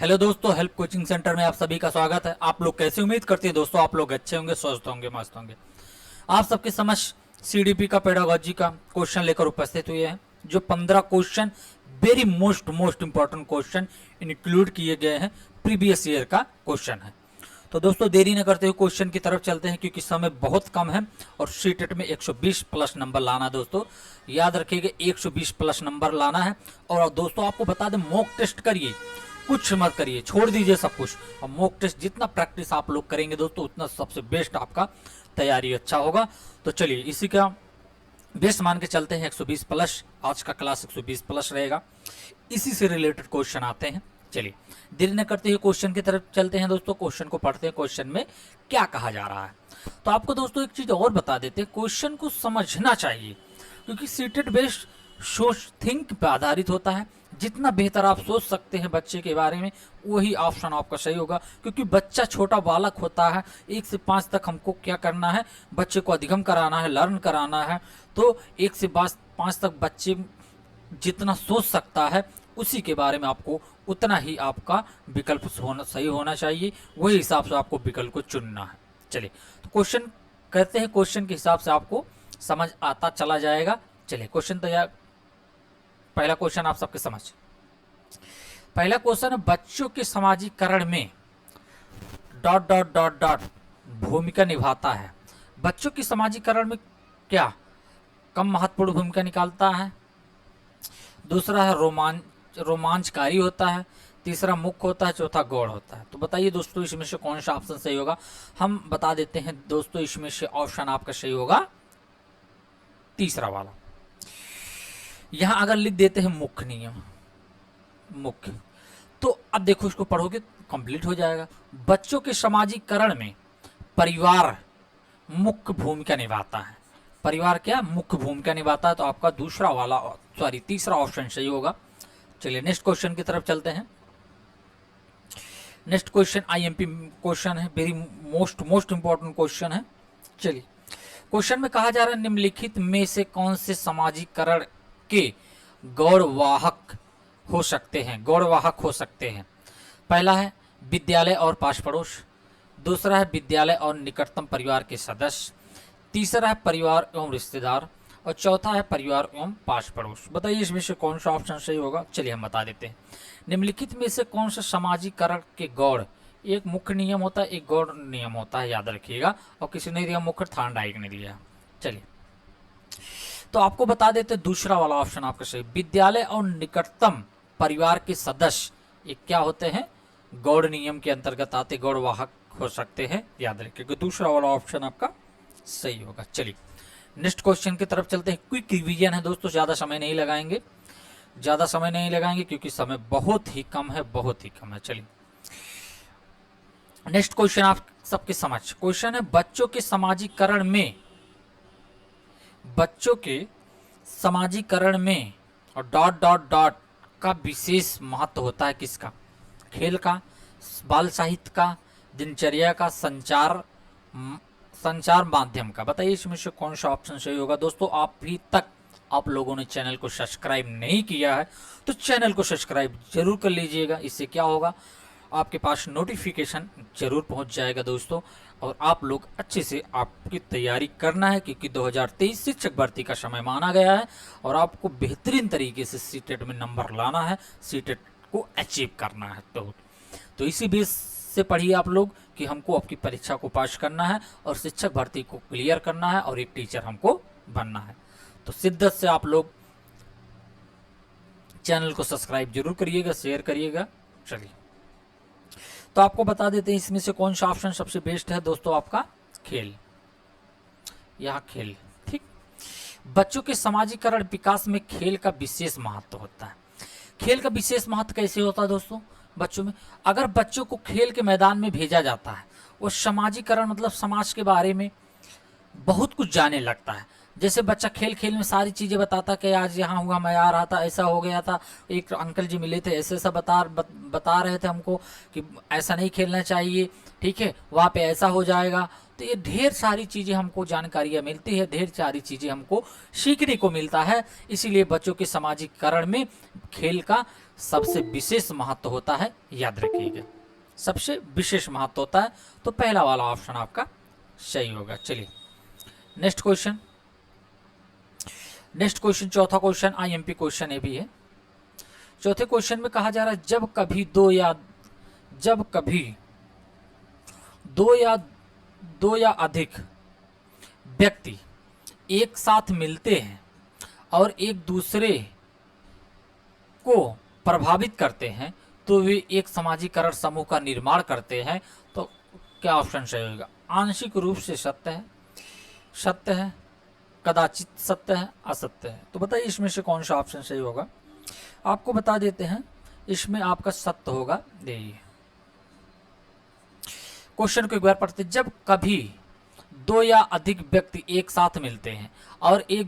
Hello दोस्तों, help coaching centre में आप सभी का स्वागत है। आप लोग कैसे, उम्मीद करते हैं दोस्तों आप लोग अच्छे होंगे, स्वस्थ होंगे, मस्त होंगे। आप सबके समक्ष सीडीपी का पेडागोजी का क्वेश्चन लेकर उपस्थित हुए हैं, जो 15 question very most important question include किए गए हैं, प्रीवियस ईयर का क्वेश्चन है। तो दोस्तों देरी न करते हुए क्वेश्चन की तरफ चलते हैं, क्योंकि समय बहुत कम है और सीटेट में 120 प्लस नंबर लाना है। दोस्तों याद रखिएगा, 120 प्लस नंबर लाना है। और दोस्तों आपको बता दें, मॉक टेस्ट करिए, कुछ मत करिए, छोड़ दीजिए सब कुछ। और मॉक टेस्ट जितना प्रैक्टिस आप लोग करेंगे दोस्तों, उतना सबसे बेस्ट आपका तैयारी अच्छा होगा। तो चलिए इसी का बेस्ट मान के चलते हैं 120 प्लस। आज का क्लास 120 प्लस रहेगा, इसी से रिलेटेड क्वेश्चन आते हैं। चलिए देरी न करते हुए क्वेश्चन की तरफ चलते हैं दोस्तों। क्वेश्चन को पढ़ते हैं, क्वेश्चन में क्या कहा जा रहा है। तो आपको दोस्तों एक चीज और बता देते हैं, क्वेश्चन को समझना चाहिए, क्योंकि सीटेट बेस्ड सोच थिंक पे आधारित होता है। जितना बेहतर आप सोच सकते हैं बच्चे के बारे में, वही ऑप्शन आपका सही होगा। क्योंकि बच्चा छोटा बालक होता है, 1 से 5 तक हमको क्या करना है, बच्चे को अधिगम कराना है, लर्न कराना है। तो 1 से 5 तक बच्चे जितना सोच सकता है, उसी के बारे में आपको उतना ही आपका विकल्प सही होना चाहिए। वही हिसाब से आपको विकल्प को चुनना है। चलिए तो क्वेश्चन करते हैं, क्वेश्चन के हिसाब से आपको समझ आता चला जाएगा। चलिए क्वेश्चन तैयार। पहला क्वेश्चन आप सबके समझ, पहला क्वेश्चन है, बच्चों के समाजीकरण में डॉट डॉट डॉट डॉट भूमिका निभाता है। बच्चों के समाजीकरण में क्या कम महत्वपूर्ण भूमिका निकालता है। दूसरा है रोमांचकारी होता है। तीसरा मुख्य होता है। चौथा गौड़ होता है। तो बताइए दोस्तों इसमें से कौन सा ऑप्शन सही होगा। हम बता देते हैं दोस्तों, इसमें से ऑप्शन आपका सही होगा तीसरा वाला। यहां अगर लिख देते हैं मुख्य नियम, मुख्य, तो अब देखो इसको पढ़ोगे कंप्लीट हो जाएगा। बच्चों के समाजीकरण में परिवार मुख्य भूमिका निभाता है। परिवार क्या मुख्य भूमिका निभाता है, तो आपका दूसरा वाला तीसरा ऑप्शन सही होगा। चलिए नेक्स्ट क्वेश्चन की तरफ चलते हैं। नेक्स्ट क्वेश्चन आईएमपी क्वेश्चन है, वेरी मोस्ट इंपॉर्टेंट क्वेश्चन है। चलिए क्वेश्चन में कहा जा रहा है, निम्नलिखित में से कौन से समाजीकरण के गौड़वाहक हो सकते हैं। गौड़वाहक हो सकते हैं, पहला है विद्यालय और पास पड़ोस। दूसरा है विद्यालय और निकटतम परिवार के सदस्य। तीसरा है परिवार एवं रिश्तेदार। और चौथा है परिवार एवं पास पड़ोस। बताइए इसमें से कौन सा ऑप्शन सही होगा। चलिए हम बता देते हैं, निम्नलिखित में से कौन सा समाजीकरण के गौड़, एक मुख्य नियम होता है, एक गौड़ नियम होता है, याद रखिएगा। और किसी ने दिया मुख्य, थार्डाइक ने दिया। चलिए तो आपको बता देते दूसरा वाला ऑप्शन आपका सही, विद्यालय और निकटतम परिवार के सदस्य, ये क्या होते हैं, गौड़ नियम के अंतर्गत आते, गौड़वाहक हो सकते हैं, याद रखिएगा। दूसरा वाला ऑप्शन आपका सही होगा। चलिए नेक्स्ट क्वेश्चन की तरफ चलते हैं। क्विक रिवीजन है दोस्तों, ज्यादा समय नहीं लगाएंगे, ज्यादा समय नहीं लगाएंगे, क्योंकि समय बहुत ही कम है, बहुत ही कम है। चलिए नेक्स्ट क्वेश्चन आप सबके समझ, क्वेश्चन है, बच्चों के समाजीकरण में, बच्चों के समाजीकरण में और डॉट डॉट डॉट का विशेष महत्व होता है किसका, खेल का, बाल साहित्य का, दिनचर्या का, संचार माध्यम का। बताइए इसमें से कौन सा ऑप्शन सही होगा। दोस्तों अभी तक आप लोगों ने चैनल को सब्सक्राइब नहीं किया है, तो चैनल को सब्सक्राइब जरूर कर लीजिएगा। इससे क्या होगा, आपके पास नोटिफिकेशन जरूर पहुंच जाएगा दोस्तों, और आप लोग अच्छे से आपकी तैयारी करना है, क्योंकि 2023 शिक्षक भर्ती का समय माना गया है, और आपको बेहतरीन तरीके से सीटेट में नंबर लाना है, सीटेट को अचीव करना है। तो इसी बेस से पढ़िए आप लोग कि हमको आपकी परीक्षा को पास करना है और शिक्षक भर्ती को क्लियर करना है, और एक टीचर हमको बनना है। तो शिद्दत से आप लोग चैनल को सब्सक्राइब जरूर करिएगा, शेयर करिएगा। चलिए तो आपको बता देते हैं इसमें से कौन सा ऑप्शन सबसे बेस्ट है दोस्तों, आपका खेल, यहाँ खेल। ठीक, बच्चों के समाजीकरण विकास में खेल का विशेष महत्व होता है। खेल का विशेष महत्व कैसे होता है दोस्तों, बच्चों में, अगर बच्चों को खेल के मैदान में भेजा जाता है, वो समाजीकरण मतलब समाज के बारे में बहुत कुछ जानने लगता है। जैसे बच्चा खेल खेल में सारी चीज़ें बताता कि आज यहाँ हुआ, मैं आ रहा था, ऐसा हो गया था, एक अंकल जी मिले थे, ऐसे ऐसा बता रहे थे हमको कि ऐसा नहीं खेलना चाहिए, ठीक है, वहाँ पे ऐसा हो जाएगा। तो ये ढेर सारी चीज़ें हमको जानकारियाँ मिलती है, ढेर सारी चीज़ें हमको सीखने को मिलता है। इसीलिए बच्चों के सामाजिकरण में खेल का सबसे विशेष महत्व होता है, याद रखिएगा, सबसे विशेष महत्व होता है। तो पहला वाला ऑप्शन आपका सही होगा। चलिए नेक्स्ट क्वेश्चन, चौथा क्वेश्चन आईएमपी क्वेश्चन ये भी है। चौथे क्वेश्चन में कहा जा रहा है जब कभी दो या अधिक व्यक्ति एक साथ मिलते हैं और एक दूसरे को प्रभावित करते हैं तो वे एक सामाजिकरण समूह का निर्माण करते हैं। तो क्या ऑप्शन सही होगा? आंशिक रूप से सत्य है, कदाचित सत्य है, असत्य है। तो बताइए इसमें से कौन सा ऑप्शन सही होगा? आपको बता देते हैं, इसमें आपका सत्य होगा। देखिए क्वेश्चन को एक बार पढ़ते, जब कभी दो या अधिक व्यक्ति एक साथ मिलते हैं और एक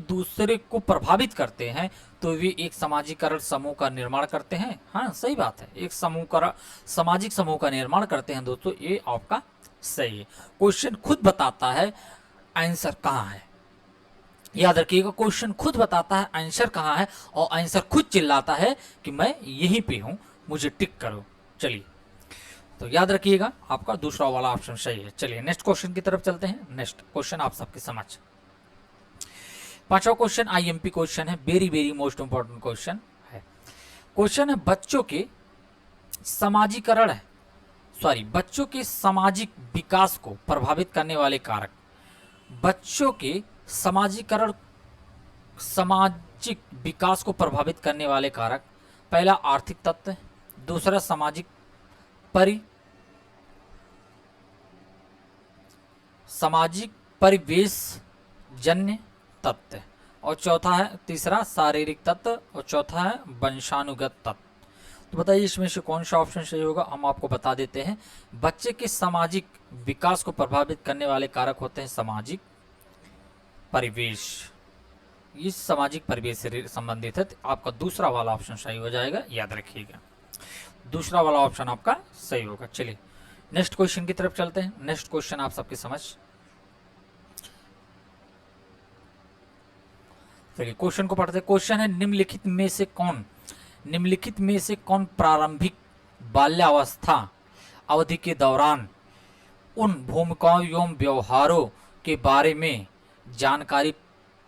दूसरे को प्रभावित करते हैं तो वे एक सामाजिकरण समूह का निर्माण करते हैं। हाँ सही बात है, एक सामाजिक समूह का निर्माण करते हैं दोस्तों, ये आपका सही है। क्वेश्चन खुद बताता है आंसर कहाँ है, याद रखिएगा, क्वेश्चन खुद बताता है आंसर कहाँ है और आंसर खुद चिल्लाता है कि मैं यहीं पे हूं, मुझे टिक करो। चलिए तो याद रखिएगा आपका दूसरा वाला ऑप्शन सही है। चलिए नेक्स्ट क्वेश्चन की तरफ चलते हैं। नेक्स्ट क्वेश्चन आप सबके समझ, पांचवा क्वेश्चन आईएमपी क्वेश्चन है, वेरी मोस्ट इंपॉर्टेंट क्वेश्चन है। क्वेश्चन है बच्चों के सामाजिक विकास को प्रभावित करने वाले कारक। बच्चों के सामाजिक विकास को प्रभावित करने वाले कारक, पहला आर्थिक तत्व, दूसरा सामाजिक परिवेश जन्य तत्व और तीसरा शारीरिक तत्व और चौथा है वंशानुगत तत्व। तो बताइए इसमें से कौन सा ऑप्शन सही होगा? हम आपको बता देते हैं, बच्चे के सामाजिक विकास को प्रभावित करने वाले कारक होते हैं सामाजिक परिवेश। इस सामाजिक परिवेश से संबंधित है, आपका दूसरा वाला ऑप्शन सही हो जाएगा, याद रखिएगा, दूसरा वाला ऑप्शन आपका सही होगा। चलिए नेक्स्ट क्वेश्चन की तरफ चलते हैं। नेक्स्ट क्वेश्चन आप सबकी समझ, चलिए क्वेश्चन को पढ़ते हैं। क्वेश्चन है निम्नलिखित में से कौन प्रारंभिक बाल्यावस्था अवधि के दौरान उन भूमिकाओं एवं व्यवहारों के बारे में जानकारी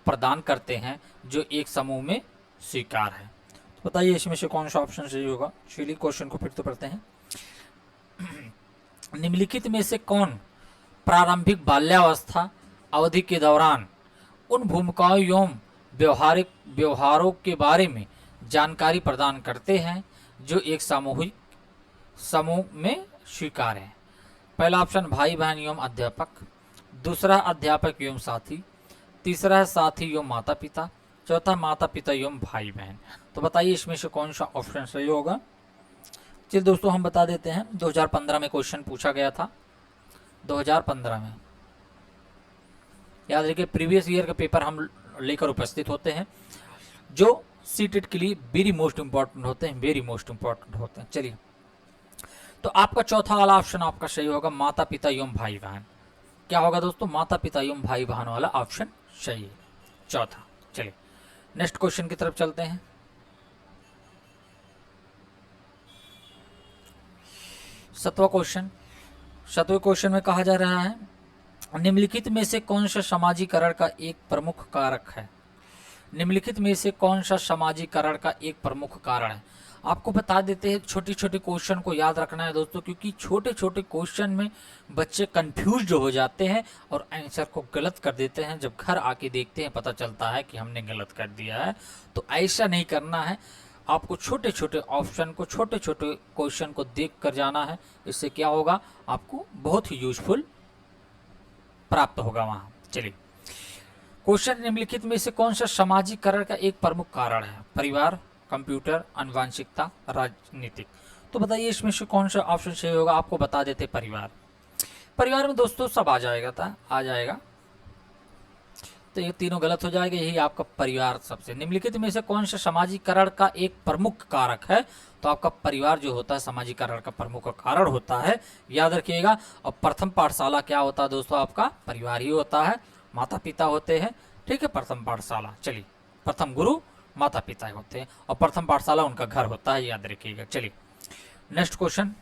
प्रदान करते हैं जो एक समूह में स्वीकार है? तो बताइए इसमें से कौन सा ऑप्शन सही होगा? चलिए क्वेश्चन को फिर तो पढ़ते हैं। निम्नलिखित में से कौन प्रारंभिक बाल्यावस्था अवधि के दौरान उन भूमिकाओं एवं व्यवहारों के बारे में जानकारी प्रदान करते हैं जो एक समूह में स्वीकार है? पहला ऑप्शन भाई बहन एवं अध्यापक, दूसरा अध्यापक एवं साथी, तीसरा है साथी एवं माता पिता, चौथा माता पिता एवं भाई बहन। तो बताइए इसमें से कौन सा ऑप्शन सही होगा? चलिए दोस्तों हम बता देते हैं, 2015 में क्वेश्चन पूछा गया था। 2015 में याद रखिए, प्रीवियस ईयर के पेपर हम लेकर उपस्थित होते हैं जो सीटेट के लिए वेरी मोस्ट इंपॉर्टेंट होते हैं, चलिए तो आपका चौथा वाला ऑप्शन आपका सही होगा, माता पिता एवं भाई बहन। क्या होगा दोस्तों? माता पिता एवं भाई बहन वाला ऑप्शन सही है, चौथा। चलिए नेक्स्ट क्वेश्चन की तरफ चलते हैं। सातवें क्वेश्चन में कहा जा रहा है निम्नलिखित में से कौन सा समाजीकरण का एक प्रमुख कारक है? निम्नलिखित में से कौन सा समाजीकरण का एक प्रमुख कारण है? आपको बता देते हैं, छोटे छोटे क्वेश्चन को याद रखना है दोस्तों, क्योंकि छोटे छोटे क्वेश्चन में बच्चे कंफ्यूज हो जाते हैं और आंसर को गलत कर देते हैं। जब घर आके देखते हैं पता चलता है कि हमने गलत कर दिया है। तो ऐसा नहीं करना है, आपको छोटे छोटे ऑप्शन को, छोटे छोटे क्वेश्चन को देख कर जाना है। इससे क्या होगा, आपको बहुत ही यूजफुल प्राप्त होगा वहाँ। चलिए क्वेश्चन, निम्नलिखित में से कौन सा समाजीकरण का एक प्रमुख कारण है? परिवार, कंप्यूटर, आनुवंशिकता, राजनीतिक। तो बताइए इसमें से कौन सा ऑप्शन सही होगा? आपको बता देते परिवार। परिवार में दोस्तों सब आ जाएगा। तो ये तीनों गलत हो जाएगा। यही आपका परिवार सबसे निम्नलिखित में से कौन सा सामाजिकरण का एक प्रमुख कारक है? तो आपका परिवार जो होता है सामाजिकरण का प्रमुख कारण होता है, याद रखिएगा। और प्रथम पाठशाला क्या होता है दोस्तों? आपका परिवार ही होता है, माता पिता होते हैं, ठीक है। प्रथम पाठशाला, चलिए, प्रथम गुरु माता पिता होते हैं और प्रथम पाठशाला उनका घर होता है, याद रखिएगा। चलिए नेक्स्ट क्वेश्चन,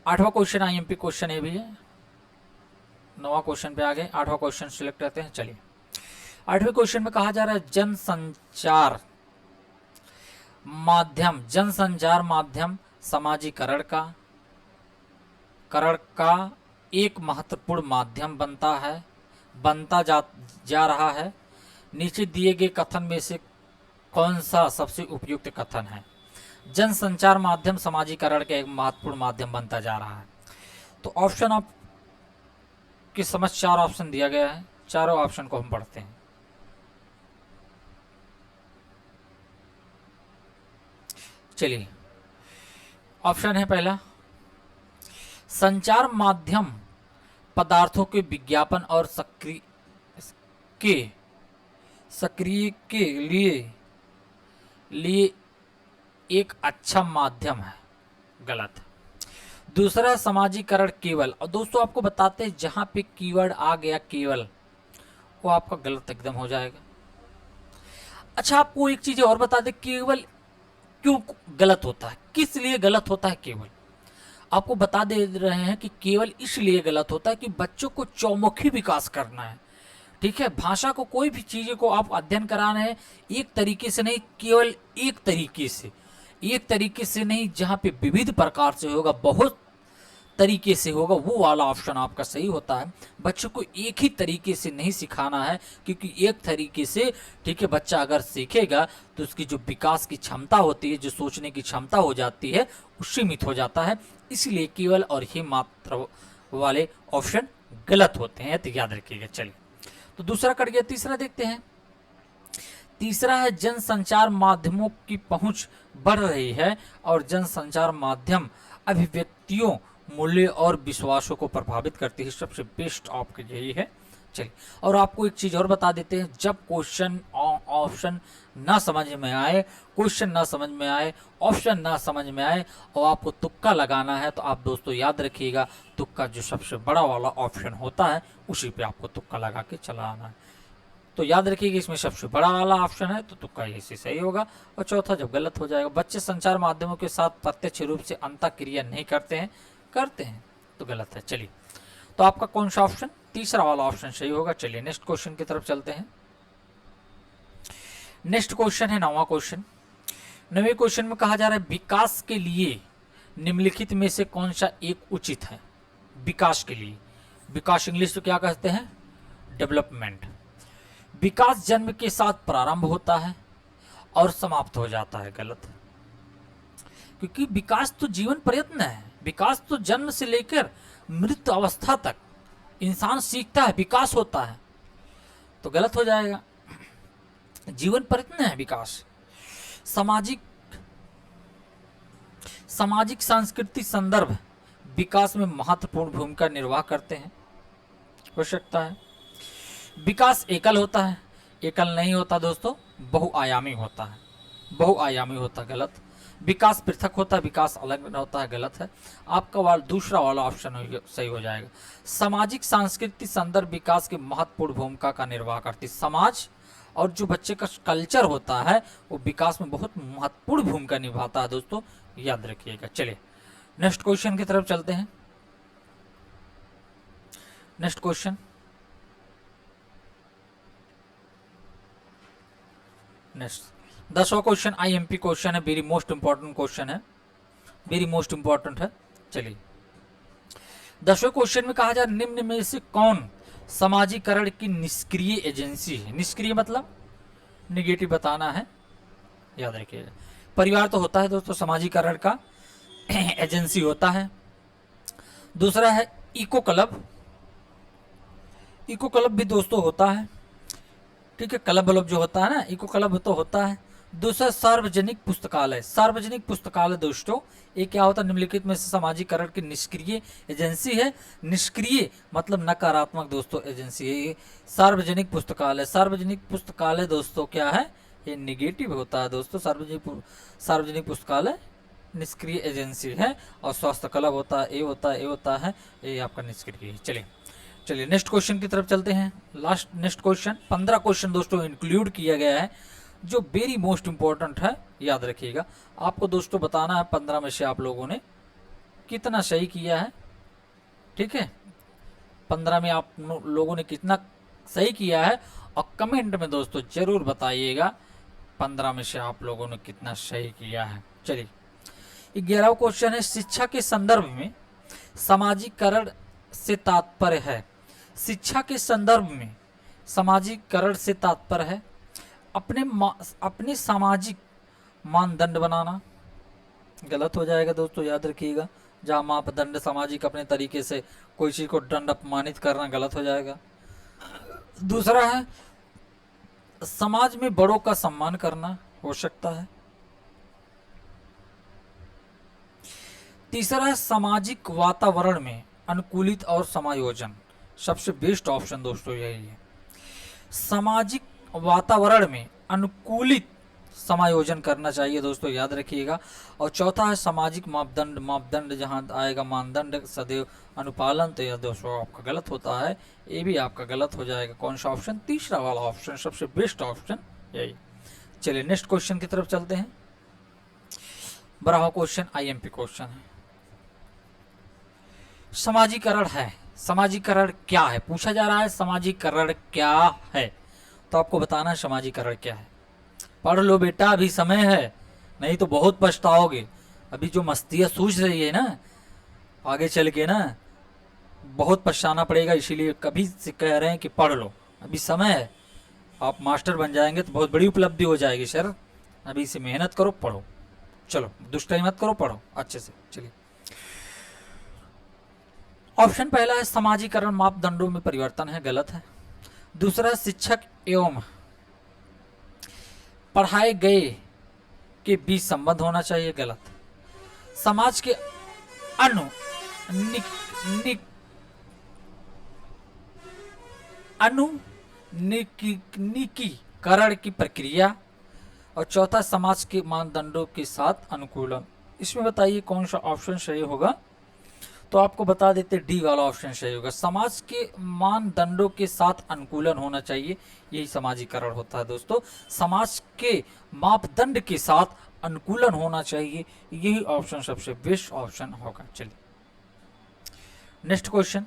8वां क्वेश्चन आईएमपी क्वेश्चन ये भी है। 9वां क्वेश्चन पे आ गए, 8वां क्वेश्चन सिलेक्ट करते हैं। चलिए 8वें क्वेश्चन में कहा जा रहा है जनसंचार माध्यम सामाजिकरण का एक महत्वपूर्ण माध्यम बनता जा रहा है। नीचे दिए गए कथन में से कौन सा सबसे उपयुक्त कथन है? जनसंचार माध्यम सामाजिकरण का एक महत्वपूर्ण माध्यम बनता जा रहा है। तो ऑप्शन आप की समझ 4 ऑप्शन दिया गया है, चारों ऑप्शन को हम पढ़ते हैं। चलिए ऑप्शन है पहला, संचार माध्यम पदार्थों के विज्ञापन और सक्रिय के लिए एक अच्छा माध्यम है, गलत। दूसरा सामाजिकरण केवल, और दोस्तों आपको बताते हैं जहां पे कीवर्ड आ गया केवल, वो आपका गलत एकदम हो जाएगा। अच्छा आपको एक चीज और बता दें, केवल क्यों गलत होता है, किस लिए गलत होता है केवल? आपको बता दे रहे हैं कि केवल इसलिए गलत होता है कि बच्चों को चौमुखी विकास करना है, ठीक है। भाषा को, कोई भी चीज़ को आप अध्ययन कराना है एक तरीके से नहीं, केवल एक तरीके से नहीं, जहाँ पे विविध प्रकार से होगा, बहुत तरीके से होगा, वो वाला ऑप्शन आपका सही होता है। बच्चों को एक ही तरीके से नहीं सिखाना है, क्योंकि एक तरीके से, ठीक है, बच्चा अगर सीखेगा तो उसकी जो विकास की क्षमता होती है, जो सोचने की क्षमता हो जाती है, वो सीमित हो जाता है। इसलिए केवल और ही मात्र वाले ऑप्शन गलत होते हैं, तो याद रखिएगा। चलिए तो दूसरा कट गया, तीसरा देखते हैं। तीसरा है जनसंचार माध्यमों की पहुंच बढ़ रही है और जनसंचार माध्यम अभिव्यक्तियों, मूल्य और विश्वासों को प्रभावित करती है। सबसे बेस्ट आपके यही है। चलिए और आपको एक चीज और बता देते हैं, जब क्वेश्चन ऑप्शन ना समझ में आए, ऑप्शन ना समझ में आए और आपको तुक्का लगाना है, तो आप दोस्तों याद रखिएगा, तुक्का जो सबसे बड़ा वाला ऑप्शन होता है उसी पे आपको तुक्का लगा के चलाना है। तो याद रखिएगा इसमें सबसे बड़ा वाला ऑप्शन है, तो तुक्का इसी सही होगा। और चौथा जब गलत हो जाएगा, बच्चे संचार माध्यमों के साथ प्रत्यक्ष रूप से अंतःक्रिया नहीं करते हैं, तो गलत है। चलिए तो आपका कौन सा ऑप्शन? तीसरा वाला ऑप्शन सही होगा। चलिए नेक्स्ट क्वेश्चन की तरफ चलते हैं। नेक्स्ट क्वेश्चन है 9वां क्वेश्चन। 9वें क्वेश्चन में कहा जा रहा है विकास के लिए निम्नलिखित में से कौन सा एक उचित है? विकास के लिए, विकास इंग्लिश तो क्या कहते हैं? डेवलपमेंट। विकास जन्म के साथ प्रारंभ होता है और समाप्त हो जाता है, गलत। क्योंकि विकास तो जीवन प्रयत्न है, विकास तो जन्म से लेकर मृत्यु अवस्था तक इंसान सीखता है, विकास होता है, तो गलत हो जाएगा। जीवन प्रयत्न है विकास। सामाजिक सांस्कृतिक संदर्भ विकास में महत्वपूर्ण भूमिका निर्वाह करते हैं, हो सकता है। विकास एकल होता है, एकल नहीं होता दोस्तों, बहुआयामी होता है, गलत। विकास पृथक होता है, विकास अलग होता है, गलत है। आपका दूसरा वाला ऑप्शन सही हो जाएगा। सामाजिक सांस्कृतिक संदर्भ विकास की महत्वपूर्ण भूमिका का निर्वाह करती। समाज और जो बच्चे का कल्चर होता है वो विकास में बहुत महत्वपूर्ण भूमिका निभाता है दोस्तों, याद रखिएगा। चलिए नेक्स्ट क्वेश्चन की तरफ चलते हैं। नेक्स्ट क्वेश्चन, नेक्स्ट 10वां क्वेश्चन आईएमपी क्वेश्चन है, वेरी मोस्ट इंपॉर्टेंट क्वेश्चन है, वेरी मोस्ट इंपॉर्टेंट है। चलिए 10वें क्वेश्चन में कहा जा निम्न में से कौन समाजीकरण की निष्क्रिय एजेंसी है? निष्क्रिय मतलब निगेटिव बताना है, याद रखिएगा। परिवार तो होता है दोस्तों समाजीकरण का एजेंसी होता है। दूसरा है इको क्लब, इको क्लब भी दोस्तों होता है, ठीक है। क्लब जो होता है ना, इको क्लब तो होता है। दूसरा सार्वजनिक पुस्तकालय। सार्वजनिक पुस्तकालय दोस्तों ये क्या होता है, निम्नलिखित में से सामाजिकरण की निष्क्रिय एजेंसी है। निष्क्रिय मतलब नकारात्मक दोस्तों एजेंसी है ये सार्वजनिक पुस्तकालय। सार्वजनिक पुस्तकालय दोस्तों क्या है, ये निगेटिव होता है दोस्तों। सार्वजनिक पुस्तकालय निष्क्रिय एजेंसी है। और स्वास्थ्य क्लब होता है, ये होता है, ये होता है, ये आपका निष्क्रिय है। चलिए नेक्स्ट क्वेश्चन की तरफ चलते हैं। नेक्स्ट क्वेश्चन 15 क्वेश्चन दोस्तों इंक्लूड किया गया है जो वेरी मोस्ट इंपॉर्टेंट है, याद रखिएगा। आपको दोस्तों बताना है 15 में से आप लोगों ने कितना सही किया है, ठीक है। 15 में आप लोगों ने कितना सही किया है और कमेंट में दोस्तों जरूर बताइएगा 15 में से आप लोगों ने कितना सही किया है। चलिए 11वां क्वेश्चन है, शिक्षा के संदर्भ में सामाजिकरण से तात्पर्य है। शिक्षा के संदर्भ में सामाजिकरण से तात्पर्य है अपने सामाजिक मानदंड बनाना। गलत हो जाएगा दोस्तों, याद रखिएगा। जहाँ मापदंड सामाजिक अपने तरीके से कोई चीज को दंड अपमानित करना गलत हो जाएगा। दूसरा है समाज में बड़ों का सम्मान करना, हो सकता है। तीसरा है सामाजिक वातावरण में अनुकूलित और समायोजन। सबसे बेस्ट ऑप्शन दोस्तों यही है, सामाजिक वातावरण में अनुकूलित समायोजन करना चाहिए दोस्तों, याद रखिएगा। और चौथा है सामाजिक मापदंड। मापदंड जहां आएगा मानदंड सदैव अनुपालन, तो यह दोस्तों आपका गलत होता है, ये भी आपका गलत हो जाएगा। कौन सा ऑप्शन, तीसरा वाला ऑप्शन सबसे बेस्ट ऑप्शन यही। चलिए नेक्स्ट क्वेश्चन की तरफ चलते हैं। 12वां क्वेश्चन आईएमपी क्वेश्चन है। समाजीकरण है, समाजीकरण क्या है, पूछा जा रहा है समाजीकरण क्या है, तो आपको बताना है समाजीकरण क्या है। पढ़ लो बेटा, अभी समय है, नहीं तो बहुत पछताओगे। अभी जो मस्तियाँ सूझ रही है ना, आगे चल के ना बहुत पछताना पड़ेगा, इसीलिए कभी से कह रहे हैं कि पढ़ लो, अभी समय है। आप मास्टर बन जाएंगे तो बहुत बड़ी उपलब्धि हो जाएगी सर, अभी से मेहनत करो, पढ़ो। चलो दुष्टाई मत करो, पढ़ो अच्छे से। चलिए ऑप्शन पहला है समाजीकरण मापदंडों में परिवर्तन है, गलत है। दूसरा शिक्षक एवं पढ़ाए गए के बीच संबंध होना चाहिए, गलत। समाज के अनुनिकीकरण की प्रक्रिया। और चौथा समाज के मानदंडों के साथ अनुकूलन। इसमें बताइए कौन सा ऑप्शन सही होगा, तो आपको बता देते डी वाला ऑप्शन सही होगा। समाज के मानदंडों के साथ अनुकूलन होना चाहिए, यही समाजीकरण होता है दोस्तों। समाज के मापदंड के साथ अनुकूलन होना चाहिए, यही ऑप्शन सबसे बेस्ट ऑप्शन होगा। चलिए नेक्स्ट क्वेश्चन।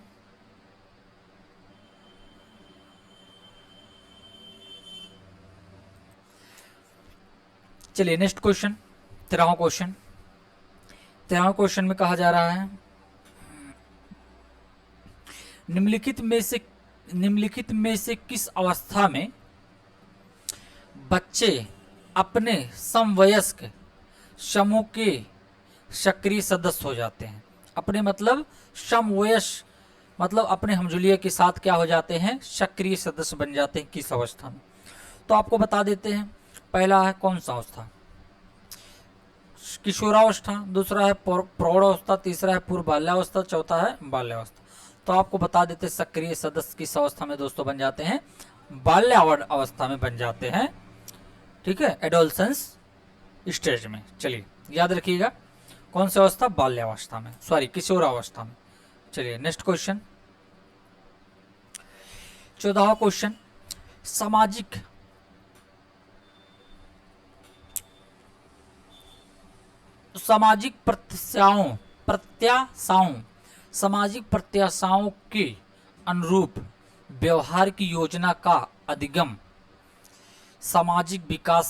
चलिए नेक्स्ट क्वेश्चन 13वां क्वेश्चन। 13वां क्वेश्चन में कहा जा रहा है निम्नलिखित में से किस अवस्था में बच्चे अपने समवयस्क समूह के सक्रिय सदस्य हो जाते हैं। अपने मतलब समवयस्क मतलब अपने हमजुलिया के साथ क्या हो जाते हैं, सक्रिय सदस्य बन जाते हैं, किस अवस्था में, तो आपको बता देते हैं। पहला है कौन सा अवस्था, किशोरावस्था। दूसरा है प्रौढ़ावस्था। तीसरा है पूर्व बाल्यावस्था। चौथा है बाल्यावस्था। तो आपको बता देते सक्रिय सदस्य किस अवस्था में दोस्तों बन जाते हैं, बाल्यावस्था में बन जाते हैं, ठीक है, एडोलसेंस स्टेज में। चलिए याद रखिएगा कौन सी अवस्था, बाल्यावस्था में, सॉरी किशोरावस्था में। चलिए नेक्स्ट क्वेश्चन 14वां क्वेश्चन। सामाजिक प्रत्याशाओं के अनुरूप व्यवहार की योजना का अधिगम सामाजिक विकास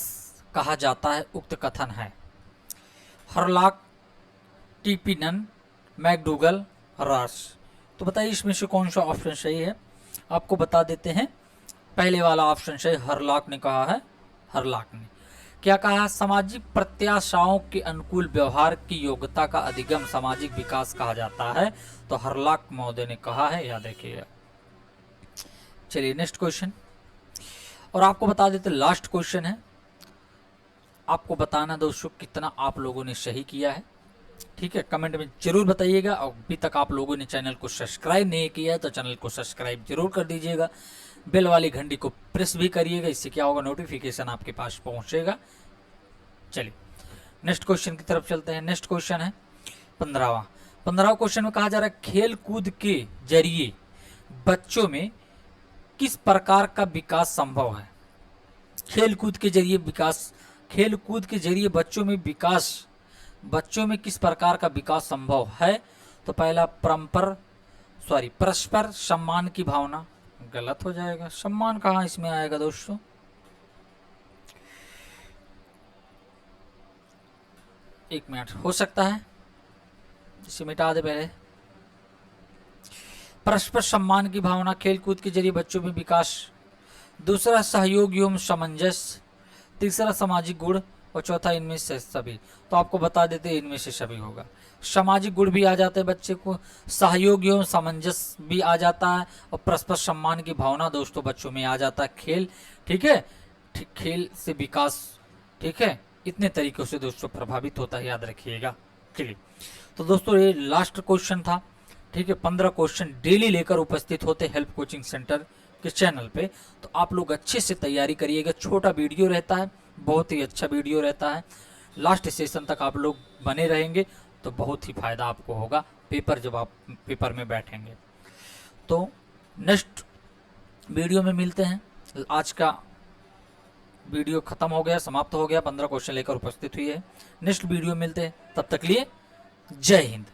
कहा जाता है, उक्त कथन है। हरलॉक, टीपिनन, मैकडूगल, रास। तो बताइए इसमें से कौन सा ऑप्शन सही है, आपको बता देते हैं। पहले वाला ऑप्शन सही, हरलॉक ने कहा है। हरलॉक ने क्या कहा, सामाजिक प्रत्याशाओं के अनुकूल व्यवहार की योग्यता का अधिगम सामाजिक विकास कहा जाता है, तो हरलॉक महोदय ने कहा है, याद रखिएगा। चलिए नेक्स्ट क्वेश्चन, और आपको बता देते लास्ट क्वेश्चन है आपको बताना दोस्तों कितना आप लोगों ने सही किया है, ठीक है, कमेंट में जरूर बताइएगा। और अभी तक आप लोगों ने चैनल को सब्सक्राइब नहीं किया है तो चैनल को सब्सक्राइब जरूर कर दीजिएगा, बेल वाली घंटी को प्रेस भी करिएगा, इससे क्या होगा नोटिफिकेशन आपके पास पहुंचेगा। चलिए नेक्स्ट क्वेश्चन की तरफ चलते हैं। नेक्स्ट क्वेश्चन है 15वां क्वेश्चन में कहा जा रहा है खेल कूद के जरिए बच्चों में किस प्रकार का विकास संभव है। खेल कूद के जरिए बच्चों में किस प्रकार का विकास संभव है। तो पहला परस्पर सम्मान की भावना, गलत हो जाएगा, सम्मान कहाँ इसमें आएगा दोस्तों। एक मिनट, हो सकता है इसे मिटा दे पहले। परस्पर सम्मान की भावना खेलकूद के जरिए बच्चों में विकास, दूसरा सहयोग एवं सामंजस्य, तीसरा सामाजिक गुण और चौथा इनमें से सभी। तो आपको बता देते हैं इनमें से सभी होगा। सामाजिक गुण भी आ जाते हैं बच्चे को, सहयोग एवं सामंजस्य भी आ जाता है और परस्पर सम्मान की भावना दोस्तों बच्चों में आ जाता है। खेल, ठीक है, खेल से विकास, ठीक है, इतने तरीकों से दोस्तों प्रभावित होता है, याद रखिएगा। चलिए तो दोस्तों ये लास्ट क्वेश्चन था, ठीक है। 15 क्वेश्चन डेली लेकर उपस्थित होते हेल्प कोचिंग सेंटर के चैनल पे, तो आप लोग अच्छे से तैयारी करिएगा। छोटा वीडियो रहता है, बहुत ही अच्छा वीडियो रहता है, लास्ट सेशन तक आप लोग बने रहेंगे तो बहुत ही फायदा आपको होगा जब आप पेपर में बैठेंगे। तो नेक्स्ट वीडियो में मिलते हैं। आज का वीडियो खत्म हो गया, समाप्त हो गया, 15 क्वेश्चन लेकर उपस्थित हुई है। नेक्स्ट वीडियो मिलते हैं, तब तक लिए जय हिंद।